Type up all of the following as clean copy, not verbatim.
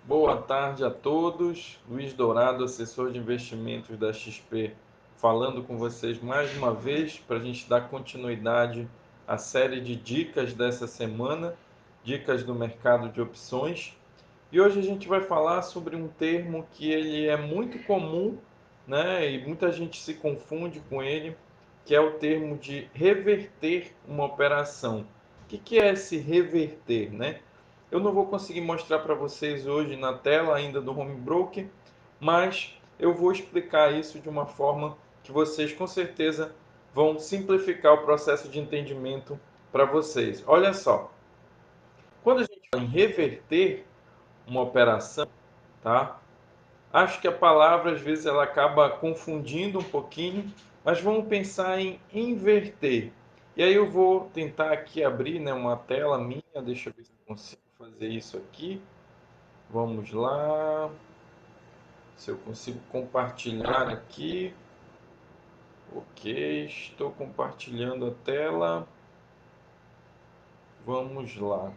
Boa tarde a todos. Luiz Dourado, assessor de investimentos da XP, falando com vocês mais uma vez para a gente dar continuidade à série de dicas dessa semana, dicas do mercado de opções. E hoje a gente vai falar sobre um termo que ele é muito comum, né? E muita gente se confunde com ele, que é o termo de reverter uma operação. O que é esse reverter, né? Eu não vou conseguir mostrar para vocês hoje na tela ainda do Home Broker, mas eu vou explicar isso de uma forma que vocês com certeza vão simplificar o processo de entendimento para vocês. Olha só, quando a gente fala em reverter uma operação, tá? Acho que a palavra às vezes ela acaba confundindo um pouquinho, mas vamos pensar em inverter. E aí eu vou tentar aqui abrir, né, uma tela minha, deixa eu ver se eu consigo fazer isso aqui. Vamos lá. Se eu consigo compartilhar aqui. Ok, estou compartilhando a tela. Vamos lá.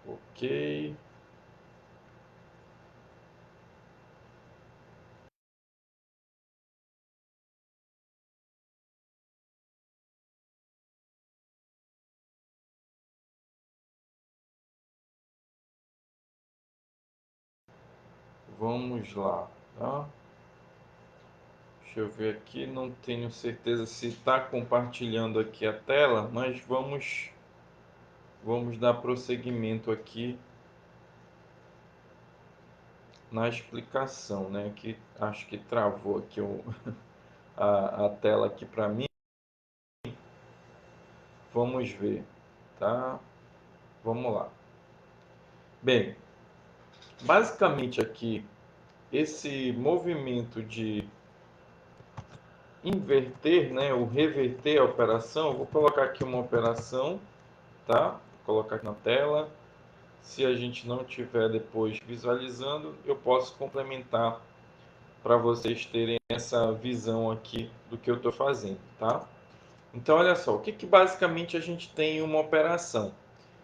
Ok. Vamos lá, tá? Deixa eu ver aqui, não tenho certeza se está compartilhando aqui a tela, mas vamos dar prosseguimento aqui na explicação, né? Que acho que travou aqui a tela aqui para mim. Vamos ver, tá? Vamos lá. Bem, basicamente aqui esse movimento de inverter, né, ou reverter a operação, eu vou colocar aqui uma operação, tá? Vou colocar aqui na tela. Se a gente não tiver depois visualizando, eu posso complementar para vocês terem essa visão aqui do que eu estou fazendo, tá? Então, olha só, o que basicamente a gente tem em uma operação?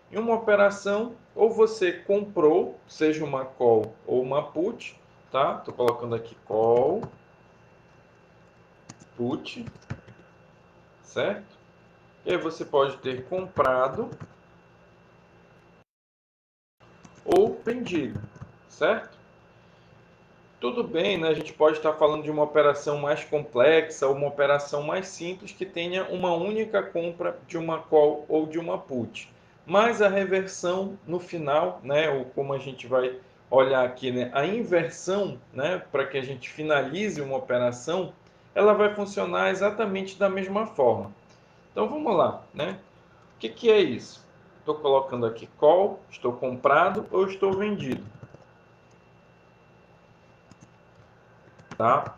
Em uma operação, ou você comprou, seja uma call ou uma put, tá? Estou colocando aqui call, put, certo? E aí você pode ter comprado ou vendido, certo? Tudo bem, né? A gente pode estar falando de uma operação mais complexa ou uma operação mais simples que tenha uma única compra de uma call ou de uma put. Mas a reversão no final, né, ou como a gente vai olhar aqui, né, a inversão, né, para que a gente finalize uma operação, ela vai funcionar exatamente da mesma forma. Então vamos lá, né? O que é isso? Estou colocando aqui call, estou comprado ou estou vendido, tá?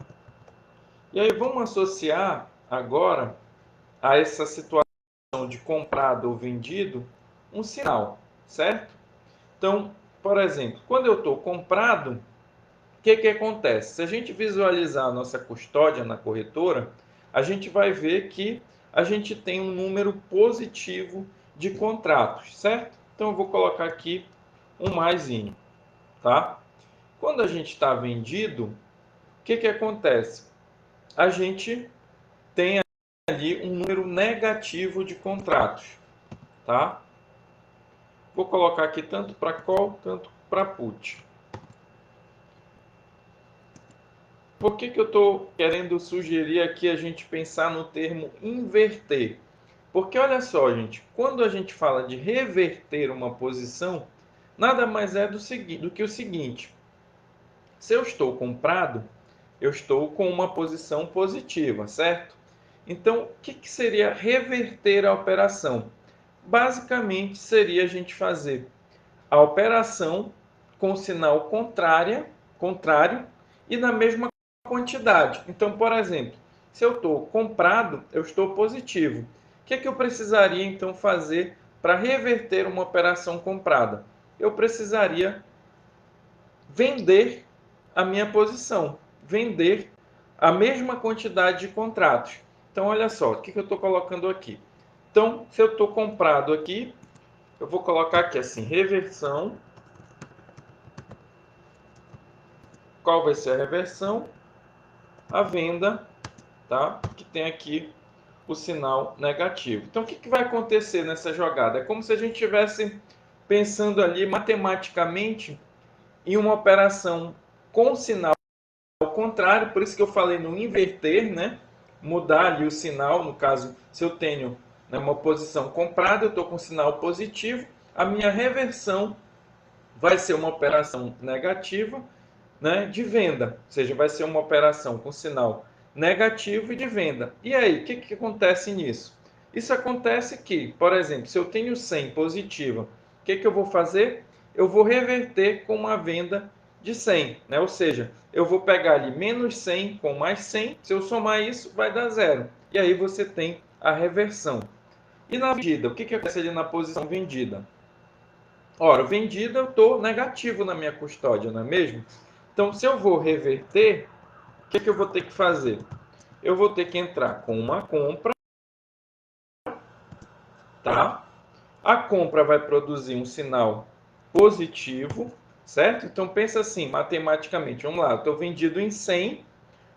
E aí vamos associar agora a essa situação de comprado ou vendido um sinal, certo? Então, por exemplo, quando eu estou comprado, o que acontece? Se a gente visualizar a nossa custódia na corretora, a gente vai ver que a gente tem um número positivo de contratos, certo? Então eu vou colocar aqui um maisinho, tá? Quando a gente está vendido, o que acontece? A gente tem ali um número negativo de contratos, tá? Vou colocar aqui tanto para call, tanto para put. Por que eu estou querendo sugerir aqui a gente pensar no termo inverter? Porque olha só, gente, quando a gente fala de reverter uma posição, nada mais é do que o seguinte: se eu estou comprado, eu estou com uma posição positiva, certo? Então, o que seria reverter a operação? Basicamente, seria a gente fazer a operação com sinal contrário e na mesma quantidade. Então, por exemplo, se eu estou comprado, eu estou positivo. O que eu precisaria então fazer para reverter uma operação comprada? Eu precisaria vender a minha posição, vender a mesma quantidade de contratos. Então, olha só, o que eu estou colocando aqui. Então, se eu estou comprado aqui, Eu vou colocar aqui assim, reversão. Qual vai ser a reversão? A venda, tá? Que tem aqui o sinal negativo. Então, o que vai acontecer nessa jogada? É como se a gente estivesse pensando ali matematicamente em uma operação com sinal ao contrário, por isso que eu falei no inverter, né? Mudar ali o sinal, no caso, se eu tenho, né, uma posição comprada, eu estou com sinal positivo, a minha reversão vai ser uma operação negativa, né, de venda, ou seja, vai ser uma operação com sinal negativo e de venda. E aí, o que acontece nisso? Isso acontece que, por exemplo, se eu tenho 100 positiva, o que eu vou fazer? Eu vou reverter com uma venda de 100, né? Ou seja, eu vou pegar ali menos 100 com mais 100, se eu somar isso, vai dar zero. E aí você tem a reversão. E na vendida, o que acontece ali na posição vendida? Ora, vendida eu estou negativo na minha custódia, não é mesmo? Então, se eu vou reverter, o que eu vou ter que fazer? Eu vou ter que entrar com uma compra, tá? A compra vai produzir um sinal positivo, certo? Então, pensa assim, matematicamente. Vamos lá, eu estou vendido em 100.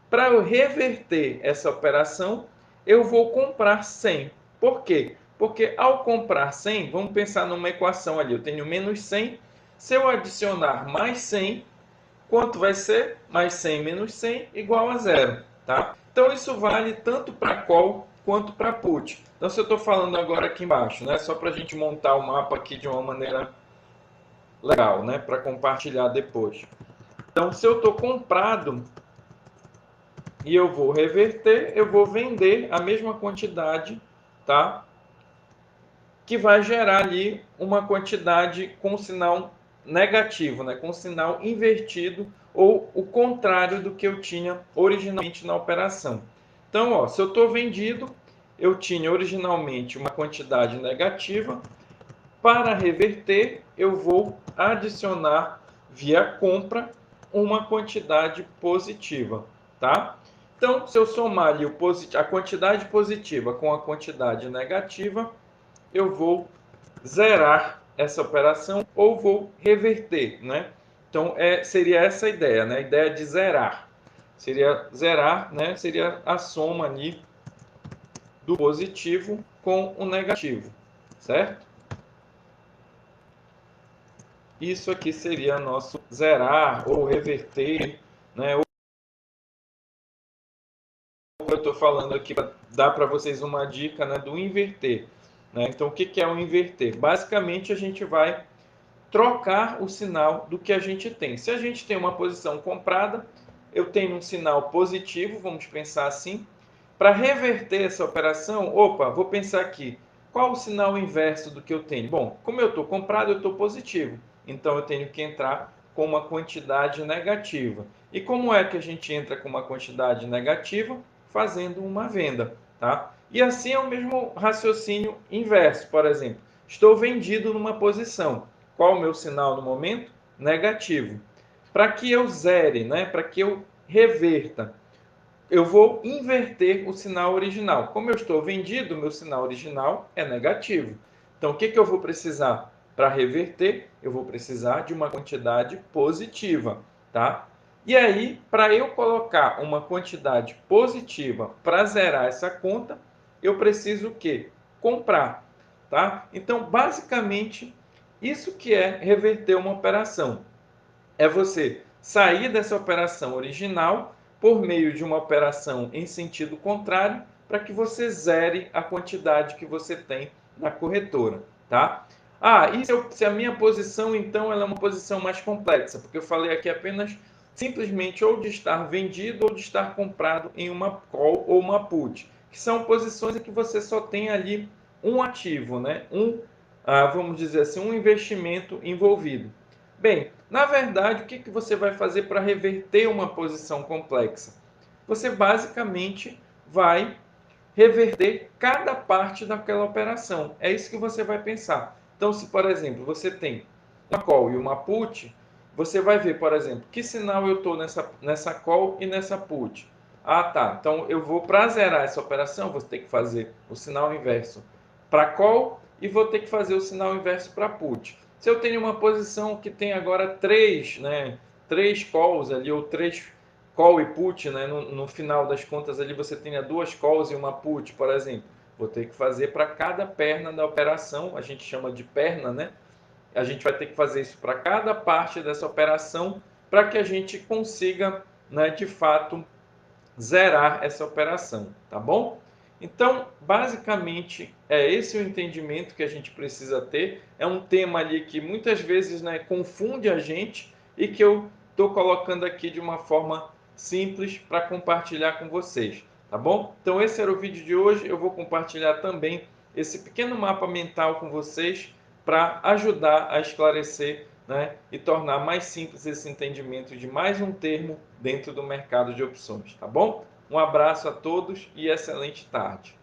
Para eu reverter essa operação, eu vou comprar 100. Por quê? Porque ao comprar 100, vamos pensar numa equação ali. Eu tenho menos 100. Se eu adicionar mais 100, quanto vai ser? Mais 100 menos 100 igual a zero, tá? Então isso vale tanto para call quanto para put. Então se eu estou falando agora aqui embaixo, né? Só para a gente montar o mapa aqui de uma maneira legal, né? Para compartilhar depois. Então se eu estou comprado e eu vou reverter, eu vou vender a mesma quantidade, tá? Que vai gerar ali uma quantidade com sinal negativo, né? Com sinal invertido ou o contrário do que eu tinha originalmente na operação. Então, ó, se eu estou vendido, eu tinha originalmente uma quantidade negativa. Para reverter, eu vou adicionar via compra uma quantidade positiva, tá? Então, se eu somar ali a quantidade positiva com a quantidade negativa, eu vou zerar essa operação ou vou reverter, né? Então, seria essa a ideia, né? A ideia de zerar. Seria zerar, né? Seria a soma ali do positivo com o negativo, certo? Isso aqui seria nosso zerar ou reverter, né? Ou eu estou falando aqui para dar para vocês uma dica, né, do inverter, né? Então, o que é o inverter? Basicamente, a gente vai trocar o sinal do que a gente tem. Se a gente tem uma posição comprada, eu tenho um sinal positivo, vamos pensar assim. Para reverter essa operação, opa, vou pensar aqui, qual o sinal inverso do que eu tenho? Bom, como eu estou comprado, eu estou positivo. Então eu tenho que entrar com uma quantidade negativa. E como é que a gente entra com uma quantidade negativa? Fazendo uma venda, tá? E assim é o mesmo raciocínio inverso. Por exemplo, estou vendido numa posição. Qual o meu sinal no momento? Negativo. Para que eu zere, né? Para que eu reverta, eu vou inverter o sinal original. Como eu estou vendido, meu sinal original é negativo. Então, o que eu vou precisar para reverter? Eu vou precisar de uma quantidade positiva, tá? E aí, para eu colocar uma quantidade positiva para zerar essa conta, eu preciso o quê? Comprar, tá? Então, basicamente, isso que é reverter uma operação. É você sair dessa operação original por meio de uma operação em sentido contrário para que você zere a quantidade que você tem na corretora, tá? Ah, e se a minha posição, então, ela é uma posição mais complexa, porque eu falei aqui apenas simplesmente ou de estar vendido ou de estar comprado em uma call ou uma put, que são posições em que você só tem ali um ativo, né? Vamos dizer assim, um investimento envolvido. Bem, na verdade, o que você vai fazer para reverter uma posição complexa? Você basicamente vai reverter cada parte daquela operação. É isso que você vai pensar. Então, se, por exemplo, você tem uma call e uma put, você vai ver, por exemplo, que sinal eu estou nessa call e nessa put. Ah, tá. Então, eu vou, para zerar essa operação, você tem que fazer o sinal inverso para call e vou ter que fazer o sinal inverso para put. Se eu tenho uma posição que tem agora três, né, três calls ali, ou três call e put, né, no final das contas ali você tenha duas calls e uma put, por exemplo, vou ter que fazer para cada perna da operação, a gente chama de perna, né? A gente vai ter que fazer isso para cada parte dessa operação para que a gente consiga, né, de fato, zerar essa operação, tá bom? Então, basicamente, é esse o entendimento que a gente precisa ter. É um tema ali que muitas vezes, né, confunde a gente e que eu estou colocando aqui de uma forma simples para compartilhar com vocês, tá bom? Então, esse era o vídeo de hoje. Eu vou compartilhar também esse pequeno mapa mental com vocês para ajudar a esclarecer, né, e tornar mais simples esse entendimento de mais um termo dentro do mercado de opções, tá bom? Um abraço a todos e excelente tarde.